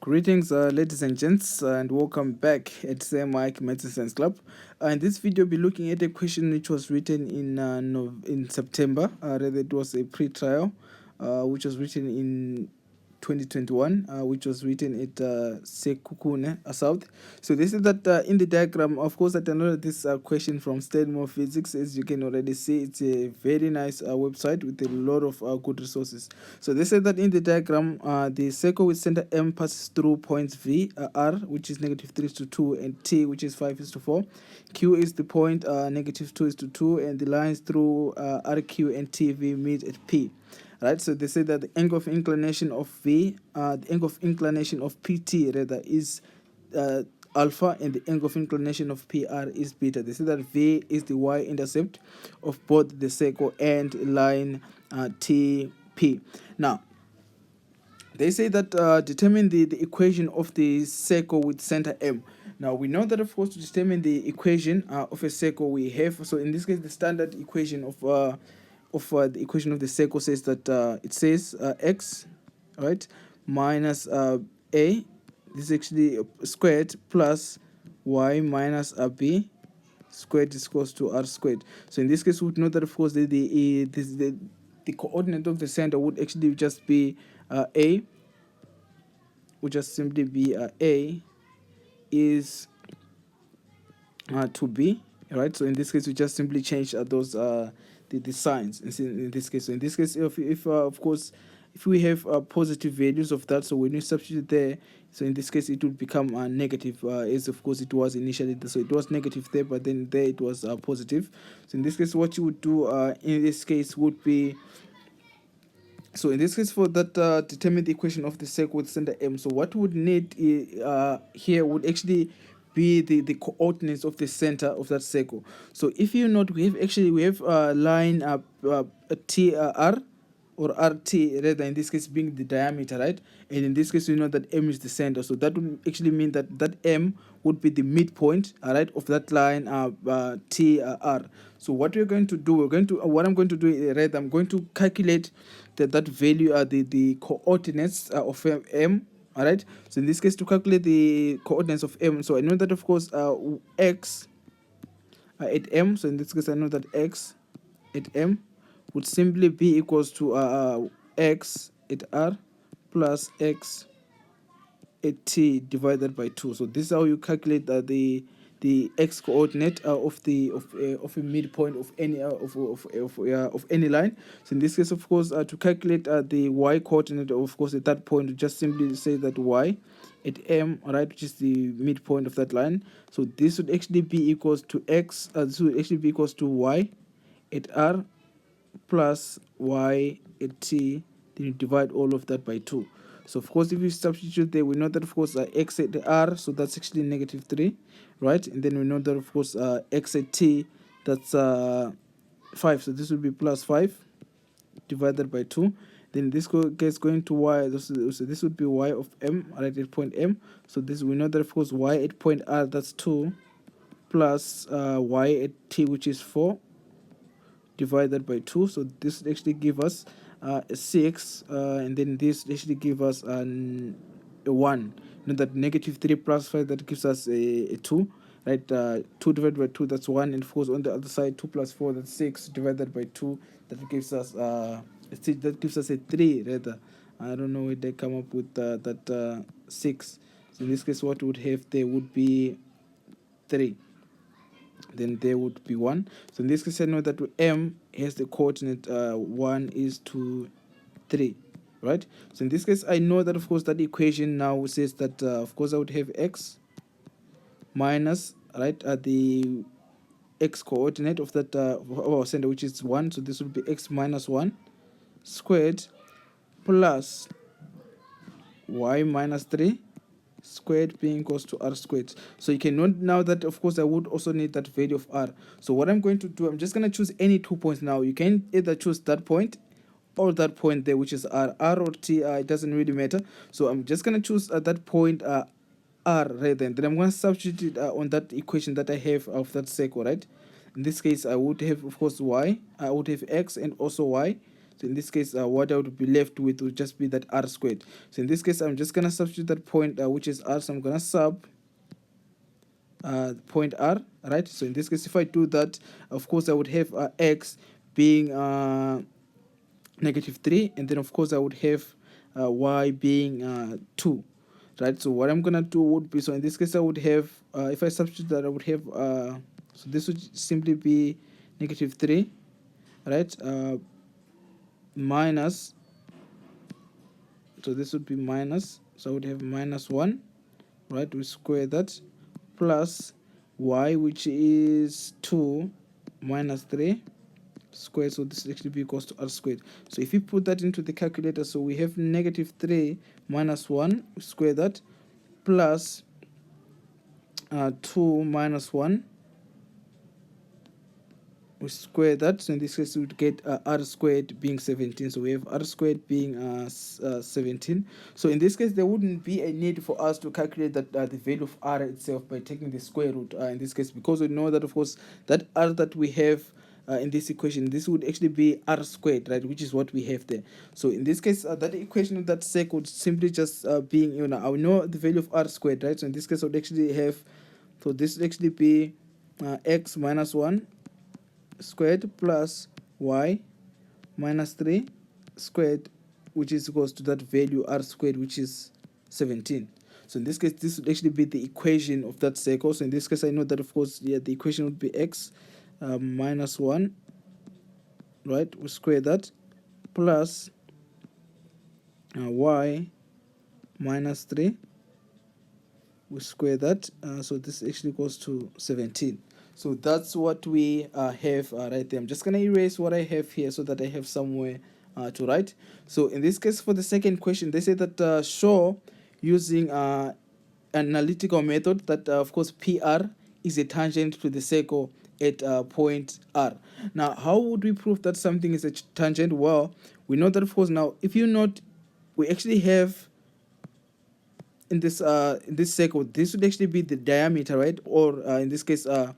Greetings, ladies and gents, and welcome back at Sir Mike Medicine Science Club. In this video, we'll be looking at a question which was written in September. Rather, it was a pre-trial, which was written in 2021, which was written at Sekukune South. So this is that in the diagram, of course, I downloaded this question from Stanmore Physics. As you can already see, it's a very nice website with a lot of good resources. So they said that in the diagram, the circle with center M passes through points V, R, which is -3:2, and T, which is 5:4. Q is the point, -2:2, and the lines through RQ and TV meet at P. Right, so they say that the angle of inclination of V, the angle of inclination of PT rather is alpha, and the angle of inclination of PR is beta. They say that V is the y-intercept of both the circle and line TP. Now, they say that determine the equation of the circle with center M. Now, we know that, of course, to determine the equation of a circle, we have, so in this case, the standard equation of the equation of the circle says that it says x, right, minus a, this is actually squared, plus y minus b squared is equals to r squared. So in this case, we would know that, of course, the coordinate of the center would actually just be a, would just simply be a is to b, right? So in this case, we just simply change those the signs in this case. So in this case, if of course, if we have positive values of that, so when you substitute there, so in this case it would become negative, as of course it was initially. So it was negative there, but then there it was positive. So in this case, what you would do in this case would be, so in this case, for that determine the equation of the circle with center M. So what we would need here would actually be the coordinates of the center of that circle. So if you note, we have line TR or RT, rather in this case being the diameter, right? And in this case, we know that M is the center. So that would actually mean that M would be the midpoint, all right, of that line TR. So what we're going to do, what I'm going to do, rather, I'm going to calculate that value, the coordinates of M. All right, so in this case, to calculate the coordinates of M, so I know that, of course, x at M, so in this case I know that x at M would simply be equals to x at R plus x at T divided by 2. So this is how you calculate the x coordinate of a midpoint of any of any line. So in this case, of course, to calculate the y coordinate, of course, at that point, you just simply say that y at M, right, which is the midpoint of that line. So this would actually be equals to x. This would actually be equals to y at R plus y at T. Then you divide all of that by 2. So of course, if you substitute there, we know that, of course, x at R, so that's actually -3, right? And then we know that, of course, x at T, that's 5. So this will be plus 5 divided by 2. Then this gets going to y. So this would be y of M, right, at point M. So this, we know that, of course, y at point R, that's 2, plus y at T, which is 4, divided by 2. So this would actually give us 6, and then this actually give us a 1. You know that -3 plus 5, that gives us a 2, right? 2 divided by 2, that's 1, and of course on the other side 2 plus 4, that's 6, divided by 2, that gives us a 3, rather. I don't know where they come up with that 6. So in this case, what we would have there would be 3. Then there would be 1. So in this case, I know that M has the coordinate 1 is to 3, right? So in this case, I know that, of course, that equation now says that, of course, I would have x minus, right, the x coordinate of that of our center, which is 1. So this would be x minus 1 squared plus y minus 3 squared being equals to r squared. So you can note now that, of course, I would also need that value of r. So what I'm going to do, I'm just going to choose any 2 points now. You can either choose that point or that point there, which is r or t. It doesn't really matter. So I'm just going to choose that point r, right? Then I'm going to substitute it on that equation that I have of that circle, right? In this case, I would have, of course, y. I would have x and also y. So in this case, what I would be left with would just be that r squared. So in this case, I'm just gonna substitute that point, which is r. So I'm gonna sub point r, right? So in this case, if I do that, of course I would have x being -3, and then of course I would have y being 2, right? So what I'm gonna do would be, so in this case I would have, if I substitute that, I would have, so this would simply be -3, right? Minus, so this would be minus, so I would have -1, right? We square that, plus y, which is 2 minus 3 squared, so this actually be equals to r squared. So if you put that into the calculator, so we have -3 minus 1, we square that, plus 2 minus 1, we square that. So in this case we would get r squared being 17. So we have r squared being 17. So in this case there wouldn't be a need for us to calculate that the value of r itself by taking the square root in this case, because we know that of course that r that we have in this equation, this would actually be r squared, right, which is what we have there. So in this case, that equation of that sec would simply just being, you know, I know the value of r squared, right? So in this case I would actually have, so this would actually be x minus 1 squared plus y minus 3 squared, which is equals to that value r squared, which is 17. So in this case, this would actually be the equation of that circle. So in this case, I know that of course, yeah, the equation would be x minus 1, right? We square that, plus y minus 3, we square that, so this actually goes to 17. So that's what we have right there. I'm just gonna erase what I have here so that I have somewhere to write. So in this case, for the second question, they say that show using analytical method that of course PR is a tangent to the circle at point R. Now, how would we prove that something is a tangent? Well, we know that of course now, if you note, we actually have in this circle, this would actually be the diameter, right? Or in this case, so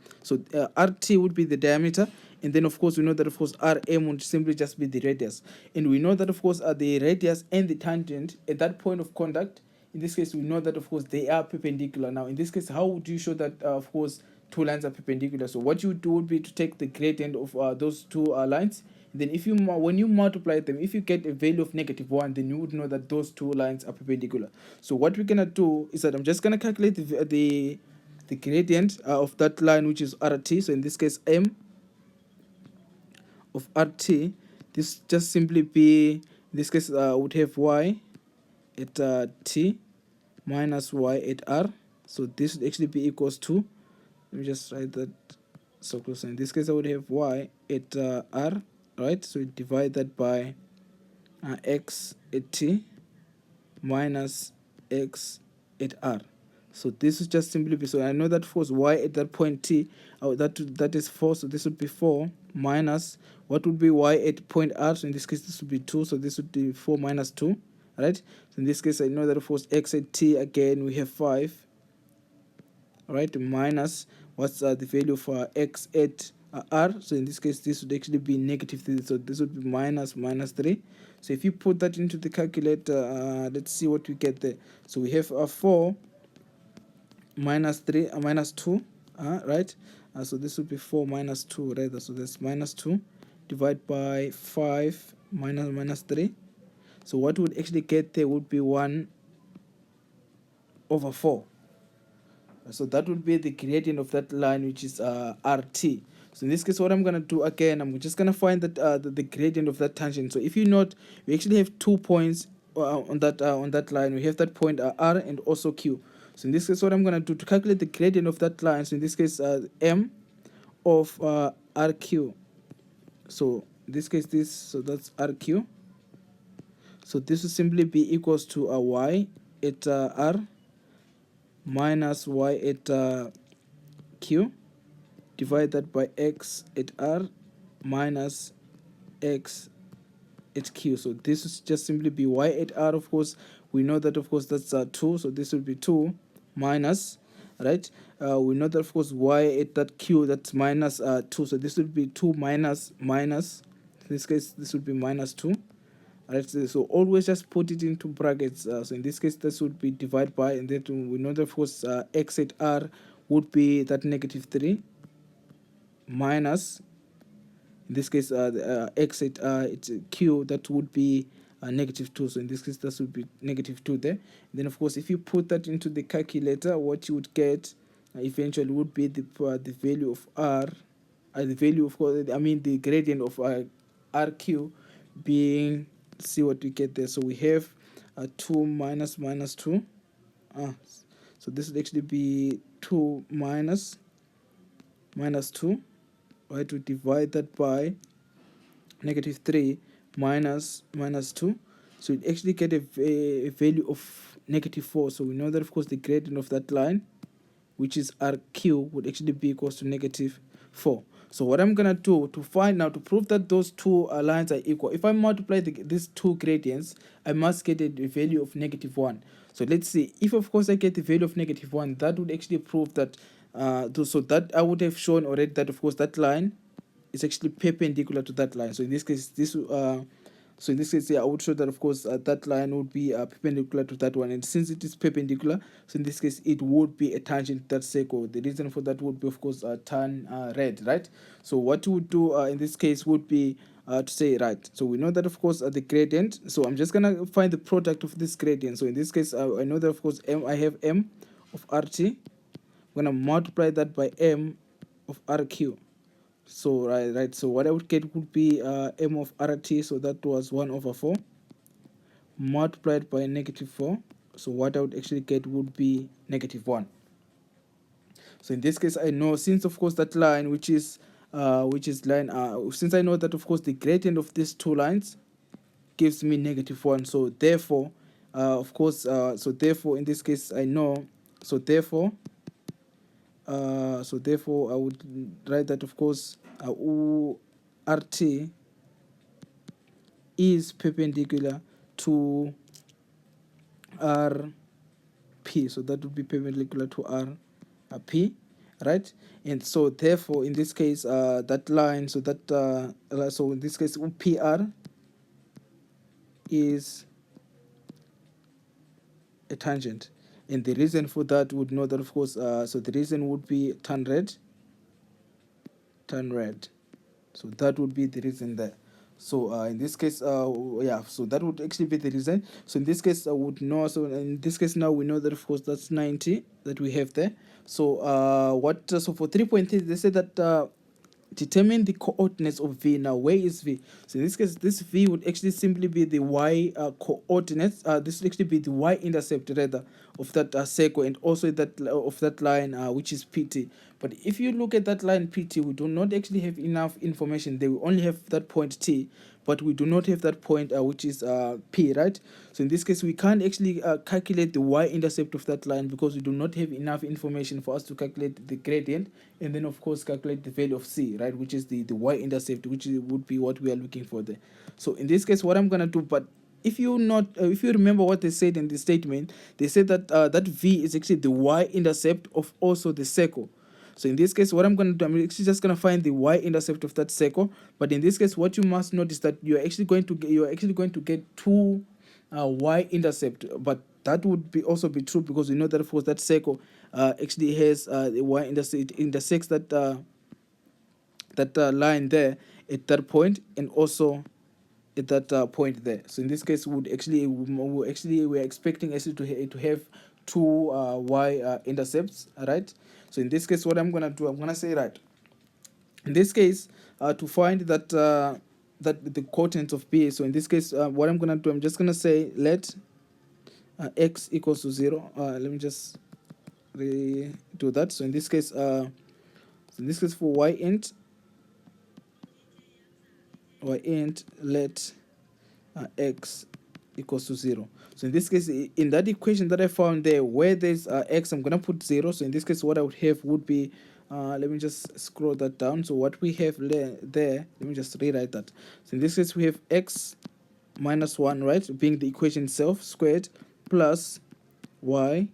RT would be the diameter, and then of course we know that of course RM would simply just be the radius, and we know that of course the radius and the tangent at that point of contact, in this case we know that of course they are perpendicular. Now in this case, how would you show that of course two lines are perpendicular? So what you would do would be to take the gradient of those two lines. Then if you when you multiply them, if you get a value of -1, then you would know that those two lines are perpendicular. So what we're gonna do is that I'm just gonna calculate the gradient of that line, which is RT. So in this case, M of RT, this just simply be, in this case would have y at t minus y at r. So this would actually be equals to, let me just write that so close. In this case I would have y at r, right? So we divide that by x at t minus x at r. So this is just simply be, so I know that for y at that point t, that is 4, so this would be 4 minus what would be y at point r. So in this case this would be 2, so this would be 4 minus 2, right? So in this case I know that for x at t, again we have 5, right, minus what's the value for x at r. So in this case this would actually be -3, so this would be minus 3. So if you put that into the calculator, let's see what we get there. So we have 4 minus 3 minus 2, right? So this would be 4 minus 2 rather, so that's -2 divided by 5 minus 3. So what would actually get there would be 1/4. So that would be the gradient of that line, which is RT. So in this case, what I'm going to do again, I'm just going to find that the gradient of that tangent. So if you note, we actually have 2 points on that line. We have that point R and also Q. So in this case, what I'm going to do to calculate the gradient of that line, so in this case, M of RQ. So in this case, so that's RQ. So this will simply be equals to y at R minus y at Q, divide that by x at R minus x at Q. So this is just simply be y at R. Of course, we know that of course that's 2, so this will be 2 minus, right? We know that of course y at that Q, that's minus 2, so this will be 2 minus In this case, this would be minus 2. Right, so always just put it into brackets. So in this case, this would be divided by, and then we know that of course x at r would be that negative 3 minus, in this case, x at it's q, that would be negative 2. So in this case, that would be negative 2 there. And then of course, if you put that into the calculator, what you would get eventually would be the value of r, the value of course, I mean the gradient of rq being, see what we get there. So we have 2 minus minus 2. So this would actually be 2 minus minus 2. Right, to divide that by negative 3 minus minus 2. So it actually get a value of negative 4. So we know that of course the gradient of that line, which is rq, would actually be equals to negative 4. So what I'm gonna do to find now, to prove that those two lines are equal, if I multiply these two gradients, I must get a value of negative 1. So let's see, if of course I get the value of negative 1, that would actually prove that so that I would have shown already that of course that line is actually perpendicular to that line. So in this case, yeah, I would show that of course that line would be perpendicular to that one, and since it is perpendicular, so in this case it would be a tangent to that circle. The reason for that would be of course tan red, right? So what you would do in this case would be to say, right, so we know that of course the gradient, so I'm just gonna find the product of this gradient. So in this case I know that of course I have m of rt. I'm gonna multiply that by m of rq. So right, so what I would get would be m of rt, so that was 1 over 4 multiplied by negative 4. So what I would actually get would be negative 1. So in this case, I know, since of course that line, which is line since I know that of course the gradient of these two lines gives me negative 1, so therefore of course so therefore in this case I know, so therefore I would write that of course RT is perpendicular to RP. So that would be perpendicular to RP, right? And so therefore in this case that line, so that so in this case PR is a tangent. And the reason for that would know that of course so the reason would be tan red. So that would be the reason there. So in this case yeah, so that would actually be the reason. So in this case I would know, so in this case now we know that of course that's 90 that we have there. So so for 3.3 they said that determine the coordinates of V. Now where is V? So in this case this V would actually simply be the y coordinates. This would actually be the y-intercept rather of that circle, and also that of that line which is PT. But if you look at that line PT, we do not actually have enough information there. We only have that point T, but we do not have that point which is P, right? So in this case we can't actually calculate the y-intercept of that line because we do not have enough information for us to calculate the gradient, and then of course calculate the value of C, right, which is the y-intercept, which would be what we are looking for there. So in this case what I'm gonna do, but if you remember what they said in the statement, they said that that V is actually the y-intercept of also the circle. So in this case, what I'm going to do, I'm actually just going to find the y-intercept of that circle. But in this case, what you must notice that you're actually going to get two y-intercept. But that would be also be true because we know that of course that circle actually has the y-intercept, intersects that line there at that point, and also at that point there. So in this case, we're expecting actually to have two y-intercepts, right? So in this case, what I'm gonna do, I'm gonna say, right, in this case to find that that the coordinates of B. So in this case what I'm gonna do, I'm just gonna say let x equals to 0. Let me just do that. So in this case for y int let x equals to 0. So in this case, in that equation that I found there, where there's x, I'm gonna put 0. So in this case, what I would have would be let me just scroll that down. So what we have there, let me just rewrite that. So in this case, we have x minus 1, right, being the equation itself, squared, plus y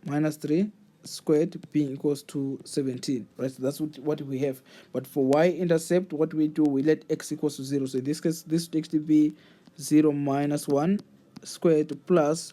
minus 3 squared being equals to 17, right? So that's what we have. But for y-intercept, what we do, we let x equals to 0. So in this case, this would actually be 0 minus 1 squared plus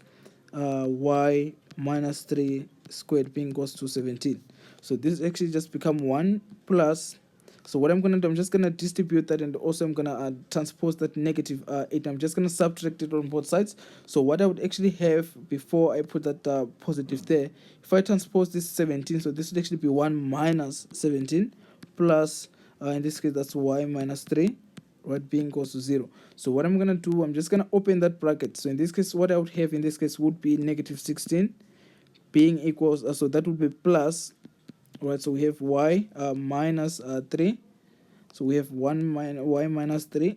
y minus 3 squared being equals to 17. So this actually just become 1 plus, so what I'm going to do, I'm just going to distribute that, and also I'm going to transpose that negative 8. I'm just going to subtract it on both sides. So what I would actually have before I put that positive there, if I transpose this 17, so this would actually be 1 minus 17 plus, in this case, that's y minus 3, right, being equals to 0. So what I'm going to do, I'm just going to open that bracket. So in this case, what I would have in this case would be negative 16 being equals, so that would be plus, right? So we have y minus 3. So we have 1 y minus 3,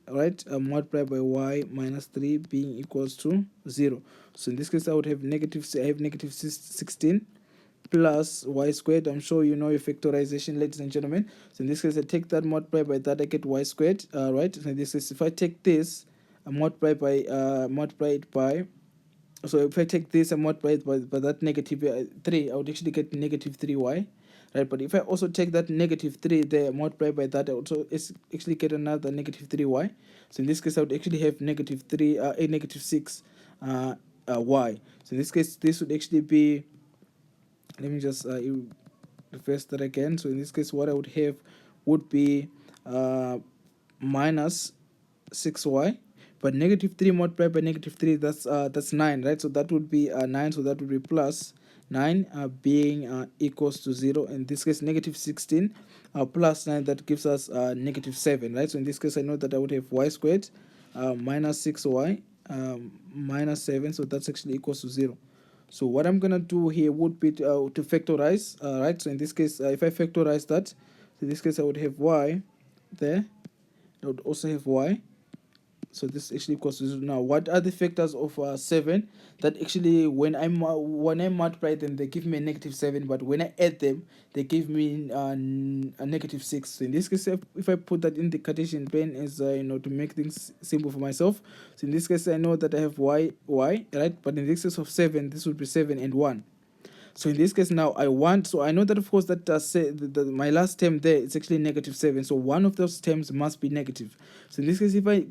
right, multiplied by y minus 3 being equals to 0. So in this case, I would have negative 16 plus y squared. I'm sure you know your factorization, ladies and gentlemen. So in this case, I take that, multiply by that, I get y squared, right? So in this case, if I take this, I multiply it by, so if I take this and multiply it by that negative 3, I would actually get negative 3y, right? But if I also take that negative 3 there, multiply by that, I also actually get another negative 3y. So in this case, I would actually have negative 3, a negative 6 y. So in this case, this would actually be, let me just reverse that again. So in this case, what I would have would be minus 6y, but negative 3 multiplied by negative 3, that's 9, right? So that would be 9, so that would be plus 9 being equals to 0. In this case, negative 16 plus 9, that gives us negative 7, right? So in this case, I know that I would have y squared minus 6y minus 7, so that's actually equals to 0. So what I'm going to do here would be to factorize, right? So in this case, if I factorize that, so in this case, I would have y there. I would also have y. So this actually equals to 0. Now, what are the factors of 7? That actually, when I multiply them, they give me a negative 7, but when I add them, they give me a negative 6. So in this case, if I put that in the Cartesian plane as to make things simple for myself, so in this case, I know that I have y, right? But in this case of 7, this would be 7 and 1. So in this case now, so I know that of course that my last term there is actually negative 7. So one of those terms must be negative. So in this case, if I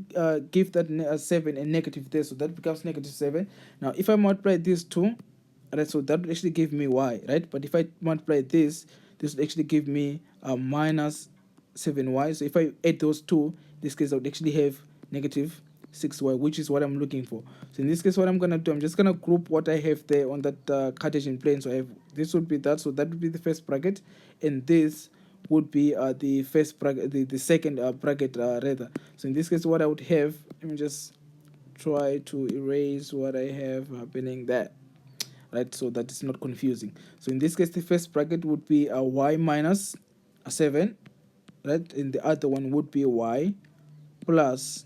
give that 7 and negative there, so that becomes negative 7. Now if I multiply these two, right, so that would actually give me y, right? But if I multiply this would actually give me minus 7y. So if I add those two, in this case I would actually have negative 6y, which is what I'm looking for. So in this case, what I'm going to do, I'm just going to group what I have there on that Cartesian plane. So I have, this would be that, so that would be the first bracket, and this would be the first bracket, the second bracket rather. So in this case, what I would have, let me just try to erase what I have happening there, right, so that it's not confusing. So in this case, the first bracket would be y minus 7, right, and the other one would be y plus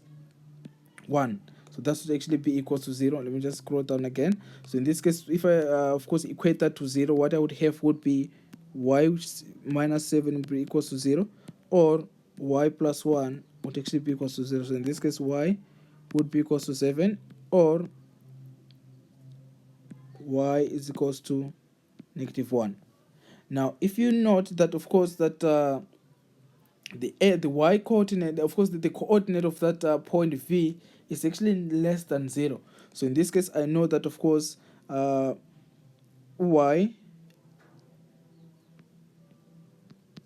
1. So that should actually be equal to 0. Let me just scroll down again. So in this case, if I of course equate that to 0, what I would have would be y minus 7 would be equals to 0, or y plus 1 would actually be equals to 0. So in this case, y would be equals to 7, or y is equals to negative 1. Now if you note that of course that the y coordinate, of course the coordinate of that point v is actually less than 0. So in this case, I know that of course y,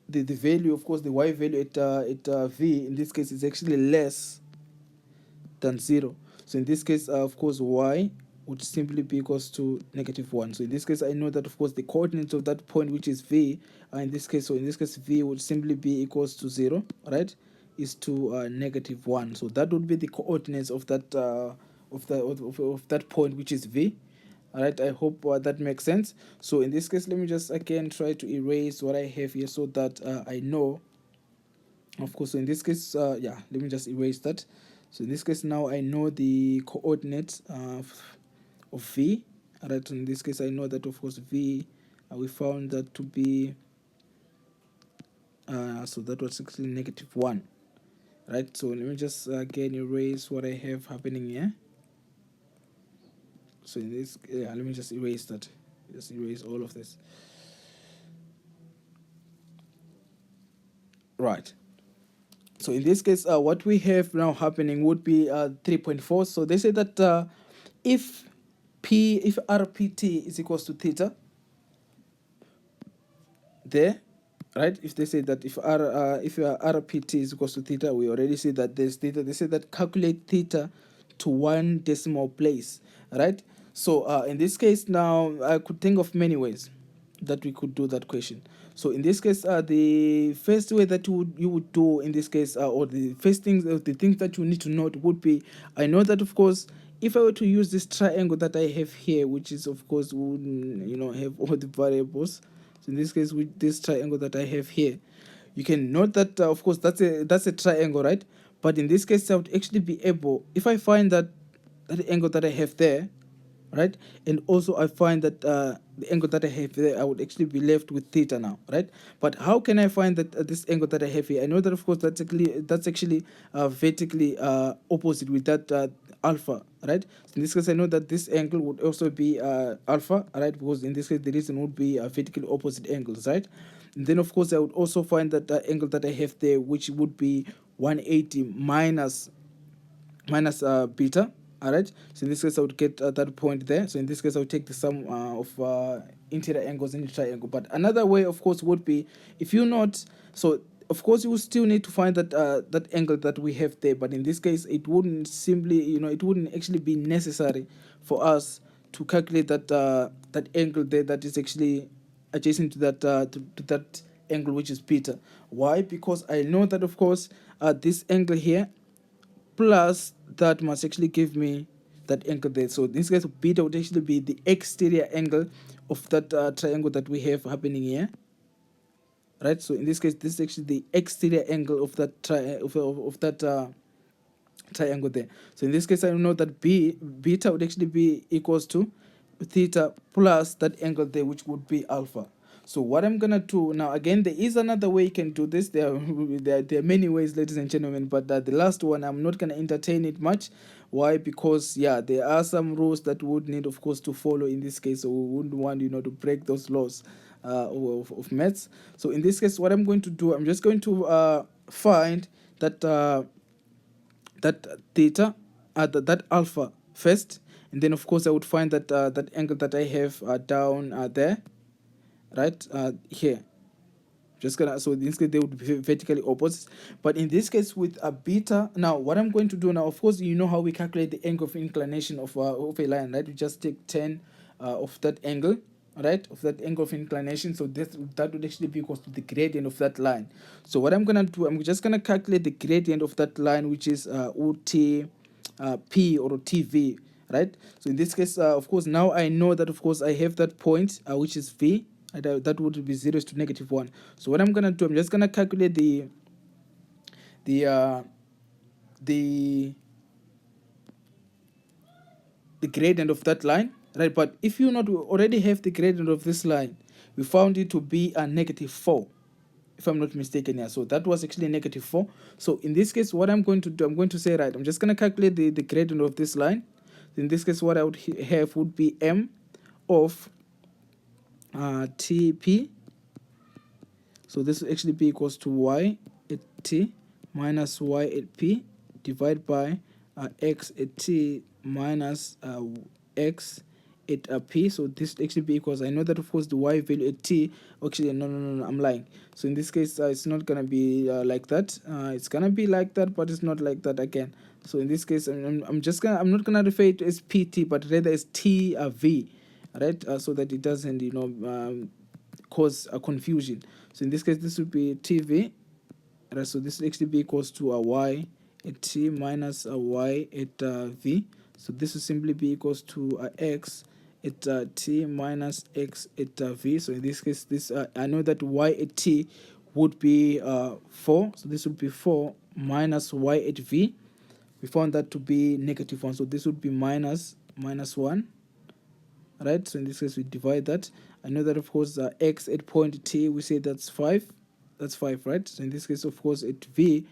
the value, of course the y value at v in this case is actually less than 0. So in this case, of course, y would simply be equals to negative 1. So in this case, I know that of course the coordinates of that point, which is v, in this case, so in this case v would simply be equals to 0, right, is to negative 1. So that would be the coordinates of that of that point, which is v. All right, I hope that makes sense. So in this case, let me just again try to erase what I have here so that I know, of course. So in this case, yeah, let me just erase that. So in this case, now I know the coordinates of v. All right, so in this case, I know that of course v, we found that to be so that was actually negative 1, right? So let me just again erase what I have happening here. So in this, yeah, let me just erase that. Just erase all of this. Right. So in this case, what we have now happening would be 3.4. So they say that if if RPT is equals to theta, there, right? If they say that if your RPT is equals to theta, we already see that there's theta. They say that calculate theta to 1 decimal place, right? So in this case, now I could think of many ways that we could do that question. So in this case, the first way that you would do in this case, or the first things, the things that you need to note would be, I know that of course, if I were to use this triangle that I have here, which is of course would have all the variables. So in this case, with this triangle that I have here, you can note that of course that's a triangle, right? But in this case, I would actually be able, if I find that angle that I have there, right, and also I find that the angle that I have there, I would actually be left with theta now, right? But how can I find that this angle that I have here? I know that of course that's actually vertically opposite with that alpha, right? So in this case, I know that this angle would also be alpha, right? Because in this case, the reason would be vertically opposite angles, right? And then of course, I would also find that angle that I have there, which would be 180 minus beta. All right, so in this case I would get that point there. So in this case I would take the sum of interior angles in the triangle. But another way of course would be, if you not, so of course you will still need to find that angle that we have there, but in this case it wouldn't simply, it wouldn't actually be necessary for us to calculate that angle there that is actually adjacent to that to that angle, which is beta. Why? Because I know that of course this angle here plus that must actually give me that angle there. So in this case, beta would actually be the exterior angle of that triangle that we have happening here, right? So in this case, this is actually the exterior angle of that of that triangle there. So in this case, I know that beta would actually be equals to theta plus that angle there, which would be alpha. So what I'm gonna do now, again, there is another way you can do this. There are many ways, ladies and gentlemen, but the last one I'm not gonna entertain it much. Why? Because yeah, there are some rules that would need, of course, to follow in this case. So we wouldn't want to break those laws of maths. So in this case, what I'm going to do, I'm just going to find that that theta, that alpha first, and then of course I would find that angle that I have down there, right here. Just gonna, so in this case they would be vertically opposite, but in this case with a beta, now what I'm going to do now, of course you know how we calculate the angle of inclination of a line, right? We just take 10 of that angle, right, of that angle of inclination. So that would actually be equal to the gradient of that line. So what I'm gonna do, I'm just gonna calculate the gradient of that line, which is UT P or TV, right? So in this case, of course, now I know that of course I have that point which is V, and that would be 0 to -1. So what I'm gonna do, I'm just gonna calculate the uh, the the gradient of that line, right? But if you not already have the gradient of this line, we found it to be a -4, if I'm not mistaken here. So that was actually -4. So in this case, what I'm going to do, I'm going to say, right, I'm just going to calculate the gradient of this line. In this case, what I would have would be m of TP. So this will actually be equals to y at t minus y at p divided by x at t minus x at p. So this actually be equals, I know that of course the y value at t, actually no, I'm lying. So in this case it's not gonna be like that. It's gonna be like that, but it's not like that again. So in this case I'm not gonna refer it as pt, but rather as t v, right? So that it doesn't cause a confusion. So in this case this would be tv, right? So this will actually be equals to a y at t minus a y at v. So this will simply be equals to x at t minus x at v. So in this case, this I know that y at t would be 4. So this would be 4 minus y at v. We found that to be -1. So this would be minus 1, right? So in this case, we divide that. I know that of course x at point t, we say that's 5. That's 5, right? So in this case, of course, at v,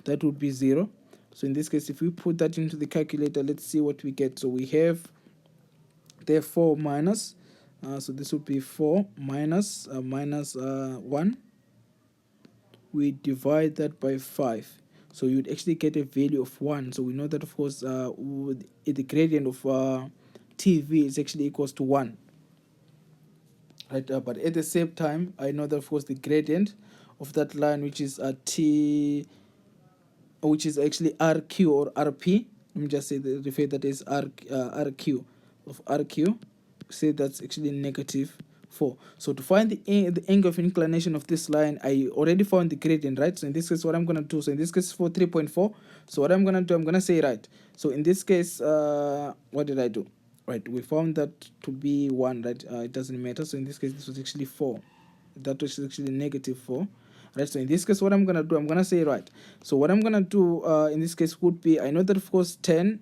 that would be 0. So in this case, if we put that into the calculator, let's see what we get. So we have therefore minus So this would be 4 minus 1. We divide that by 5. So you'd actually get a value of 1. So we know that, of course, the gradient of TV is actually equals to 1. Right, but at the same time, I know that, of course, the gradient of that line, which is T, which is actually RQ or RP. Let me just say refer that as RQ of RQ. Say that's actually negative 4. So to find the angle of inclination of this line, I already found the gradient, right? So in this case, what I'm gonna do, so in this case for 3.4, so what I'm gonna do, I'm gonna say, right, so in this case, what did I do? Right, we found that to be 1, right? It doesn't matter. So in this case, this was actually 4. That was actually negative 4. Right, so in this case, what I'm gonna do, I'm gonna say, right, so what I'm gonna do in this case would be, I know that, of course, 10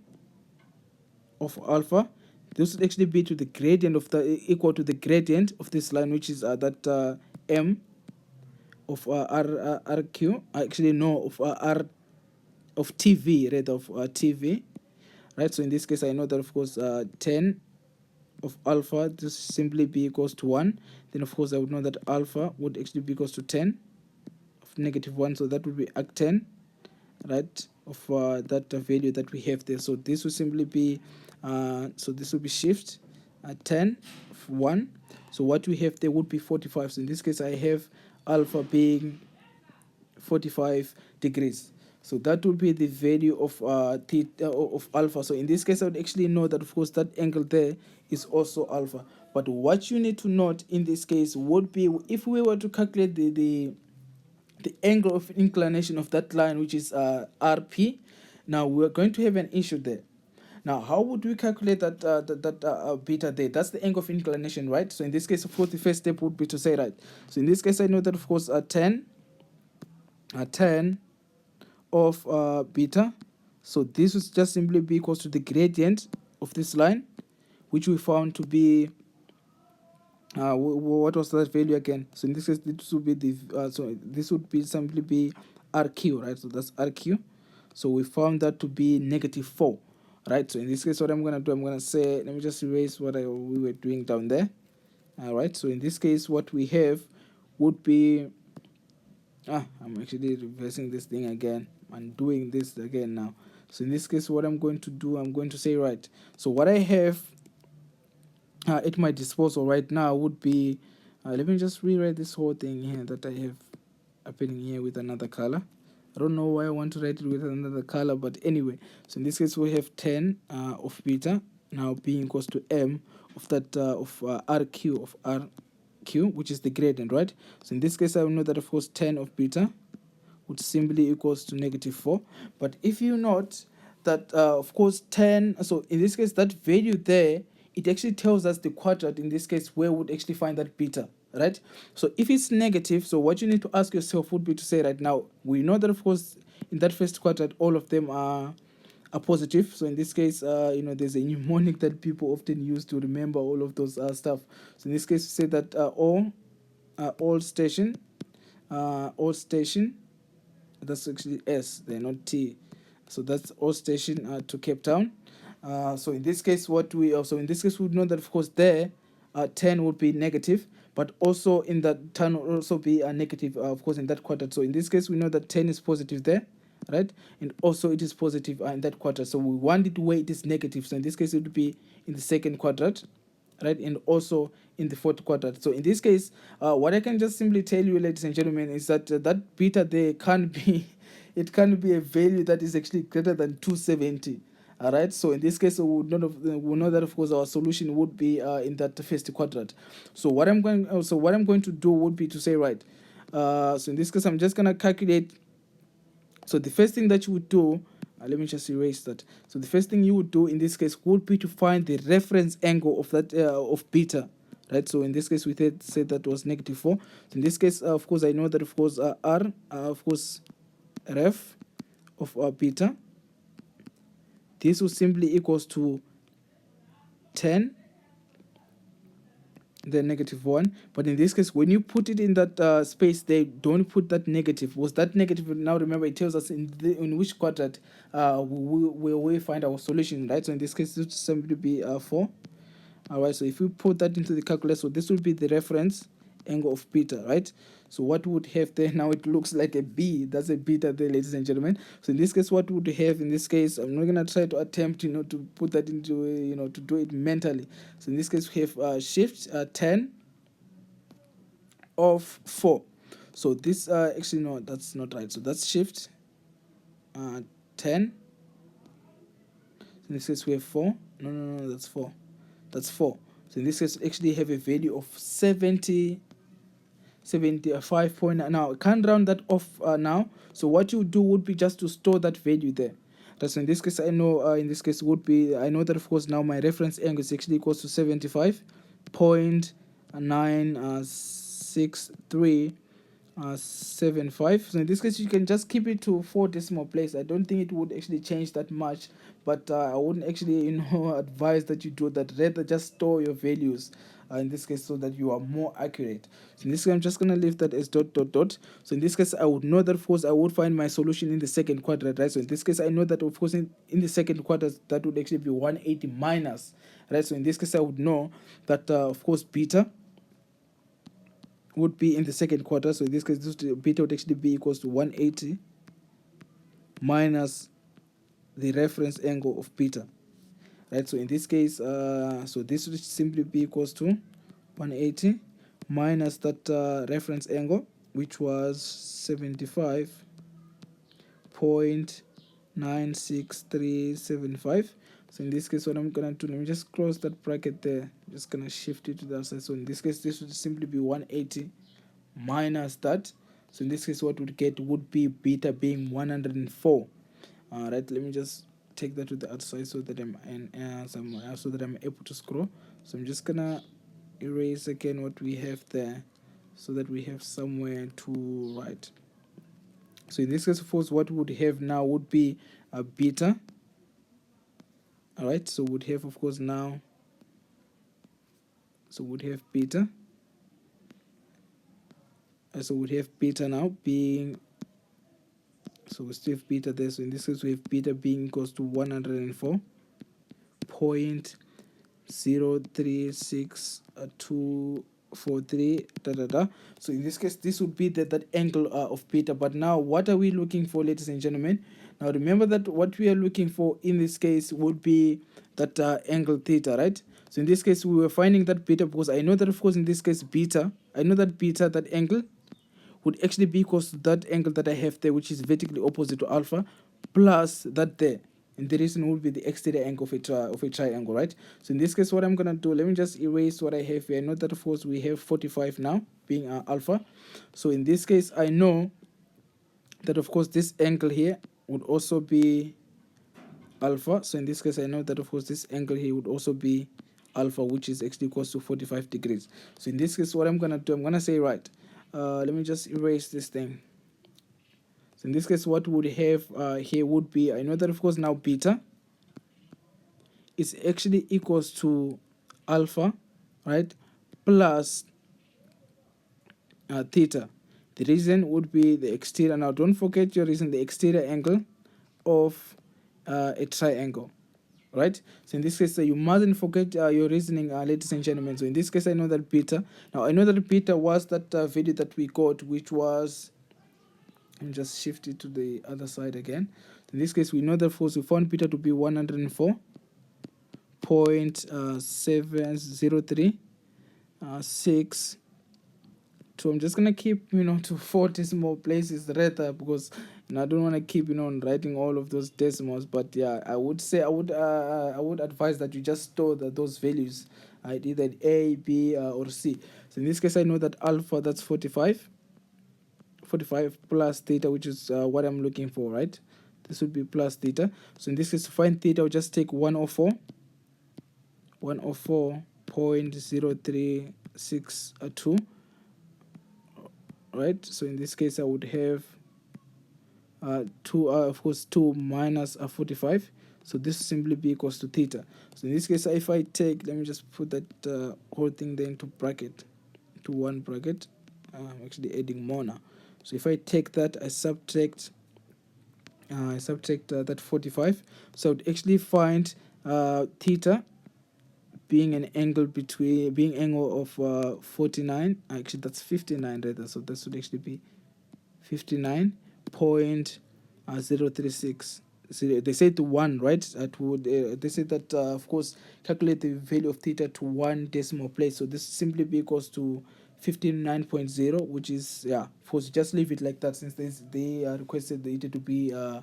of alpha, this would actually be to the gradient of the equal to the gradient of this line, which is that m of rq, actually no, of r of tv, rather, of tv. Right, so in this case, I know that, of course, 10 of alpha, this simply be equals to 1. Then, of course, I would know that alpha would actually be equals to 10 of negative 1. So that would be arc10, right, of that value that we have there. So this will simply be, so this will be shift 10 of 1. So what we have there would be 45. So in this case, I have alpha being 45 degrees. So that would be the value of theta, of alpha. So in this case, I would actually know that, of course, that angle there is also alpha. But what you need to note in this case would be, if we were to calculate the angle of inclination of that line, which is RP, now we're going to have an issue there. Now, how would we calculate that beta there? That's the angle of inclination, right? So in this case, of course, the first step would be to say, right, so in this case, I know that, of course, 10 of beta. So this would just simply be equals to the gradient of this line, which we found to be, what was that value again? So in this case, this would be the so this would be simply be RQ, right? So that's RQ. So we found that to be negative 4, right? So in this case, what I'm gonna do, I'm gonna say, let me just erase what we were doing down there. All right. So in this case, what we have would be, I'm actually reversing this thing again. I'm doing this again now. So in this case, what I'm going to do, I'm going to say, right, so what I have at my disposal right now would be, let me just rewrite this whole thing here that I have happening here with another color. I don't know why I want to write it with another color, but anyway, so in this case we have 10 of beta now being equals to m of that of rq of rq, which is the gradient, right? So in this case, I will know that, of course, 10 of beta would simply equals to negative 4. But if you note that, of course, 10, so in this case, that value there, it actually tells us the quadrant, in this case, where would actually find that beta, right? So if it's negative, so what you need to ask yourself would be to say, right now, we know that, of course, in that first quadrant, all of them are positive. So in this case, there's a mnemonic that people often use to remember all of those stuff. So in this case, we say that all station, that's actually S, they're not T. So that's all station to Cape Town. So in this case, we would know that, of course, there 10 would be negative, but also in that 10 will also be a negative, of course, in that quadrant. So in this case, we know that 10 is positive there, right? And also it is positive in that quadrant. So we want it where it is negative. So in this case, it would be in the second quadrant, right? And also in the fourth quadrant. So in this case, what I can just simply tell you, ladies and gentlemen, is that that beta there can't be, it can't be a value that is actually greater than 270. All right. So in this case, we know that, of course, our solution would be in that first quadrant. So what I'm going to do would be to say, right. So in this case, I'm just gonna calculate. So the first thing that you would do, let me just erase that. So the first thing you would do in this case would be to find the reference angle of that of beta, right? So in this case, we said that was negative 4. So in this case, of course, I know that, of course, r, of course, ref of beta, this will simply equals to 10, then negative 1. But in this case, when you put it in that space, they don't put that negative. Was that negative? Now remember, it tells us in which quadrant we find our solution, right? So in this case, it would simply be 4. All right, so if we put that into the calculator, so this will be the reference angle of beta, right? So what would have there now, it looks like a B. That's a beta there, ladies and gentlemen. So in this case, what would have in this case, I'm not gonna try to attempt, to put that into, to do it mentally. So in this case, we have shift 10 of 4. So this actually, no, that's not right. So that's shift 10. In this case, we have 4. No, that's 4. That's 4. So in this case, actually have a value of 75 point. Now, I can't round that off now. So what you do would be just to store that value there. So in this case, I know in this case would be, I know that of course now my reference angle is actually equals to 75.963 75. So in this case, you can just keep it to 4 decimal place. I don't think it would actually change that much, but I wouldn't actually advise that you do that. Rather, just store your values in this case, so that you are more accurate. So in this case, I'm just gonna leave that as dot dot dot. So in this case, I would know that of course I would find my solution in the second quadrant, right? So in this case, I know that of course in the second quadrant that would actually be 180 minus, right? So in this case, I would know that of course beta would be in the second quarter. So in this case, this beta would actually be equals to 180 minus the reference angle of beta, right? So in this case, so this would simply be equals to 180 minus that reference angle, which was 75.96375. So in this case, what I'm gonna do, let me just close that bracket there. I'm just gonna shift it to the other side. So in this case, this would simply be 180 minus that. So in this case, what would get would be beta being 104. All right, let me just take that to the other side so that I'm so that I'm able to scroll. So I'm just gonna erase again what we have there, so that we have somewhere to write. So in this case, of course, what we would have now would be a beta. All right, so would have of course now. So would have beta. So we have beta now being, so we still have beta there. So in this case, we have beta being equals to 104.036243 . So in this case, this would be that angle of beta. But now, what are we looking for, ladies and gentlemen? Now remember that what we are looking for in this case would be that angle theta, right? So in this case, we were finding that beta because I know that of course in this case beta, I know that beta, that angle would actually be equals to that angle that I have there, which is vertically opposite to alpha, plus that there. And the reason would be the exterior angle of a triangle, right? So in this case, what I'm going to do, let me just erase what I have here. I know that, of course, we have 45 now, being alpha. So in this case, I know that, of course, this angle here would also be alpha. So in this case, I know that, of course, this angle here would also be alpha, which is actually equals to 45 degrees. So in this case, what I'm going to do, I'm going to say, right, let me just erase this thing. So in this case, what would have here would be, I know that of course now beta is actually equals to alpha, right, plus theta. The reason would be the exterior. Now don't forget your reason, the exterior angle of a triangle, right? So in this case, you mustn't forget your reasoning, ladies and gentlemen. So in this case, I know that beta. Now I know that beta was that value that we got, which was, and just shift it to the other side again. In this case, we know that we found beta to be 104.703 So I'm just gonna keep to 4 decimal places rather, because I don't want to keep writing all of those decimals. But yeah, I would say I would advise that you just store those values, either A, B, or C. So in this case, I know that alpha, that's 45 plus theta, which is what I'm looking for, right? This would be plus theta. So in this case, to find theta, I'll just take 104.0362, right? So in this case, I would have 2, of course, 2 minus 45. So this simply be equals to theta. So in this case, if I take, let me just put that whole thing there into bracket, to one bracket. I'm actually adding more now. So if I take that, I subtract that 45. So I would actually find theta being an angle between being angle of 49, actually that's 59 rather, so this would actually be 59.036. So they said to 1, right? That would they said that of course calculate the value of theta to 1 decimal place. So this simply be equals to 59.0, which is, yeah, of course just leave it like that, since they requested the it to be for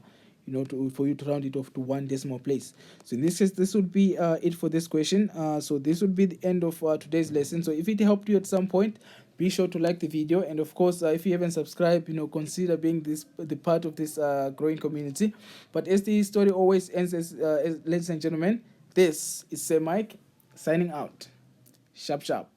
you to round it off to 1 decimal place. So in this case, this would be it for this question. So this would be the end of today's lesson. So if it helped you at some point, be sure to like the video, and of course if you haven't subscribed, consider being the part of this growing community. But as the story always ends, as ladies and gentlemen, this is Sir Mike signing out. Sharp sharp.